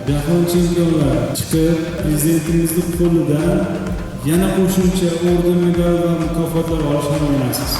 jahon chempionlari chiqib, prezidentimizning qo'lidan yana qo'shimcha orden, medal va mukofotlar olishni o'ylaysiz.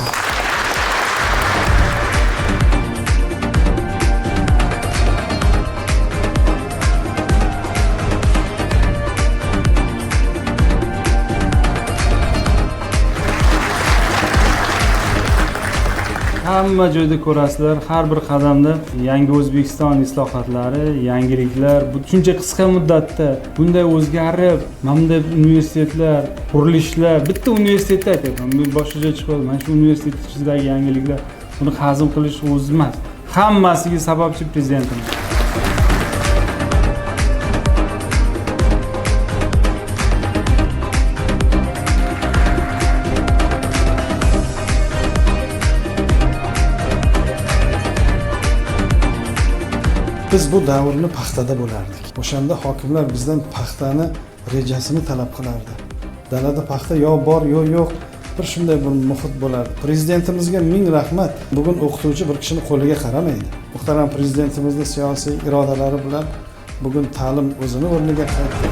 Hamma joyda ko'rasizlar, har bir qadamda yangi O'zbekiston islohotlari, yangiliklar, bu shuncha qisqa muddatda bunday o'zgarib, mana bunday universitetlar, qurilishlar, bitta universitetda aytyapman, men boshqa joyga chiqib, mana shu universitet ichidagi yangiliklar, buni hazm qilish o'zi emas. Hammasiga sababchi prezidentimiz. Biz bu davrni paxtada bo'lardik. O'shanda hokimlar bizdan paxtani rejasini talab qilardi. Dalada paxta yo bor, yo yo'q. Bir shunday bir muhit bo'lardi. Prezidentimizga ming rahmat. Bugun o'qituvchi bir kishining qo'liga qaramaydi. Muhtaram prezidentimizning siyosiy irodalari bilan bugun ta'lim o'zini o'rniga qaytdi.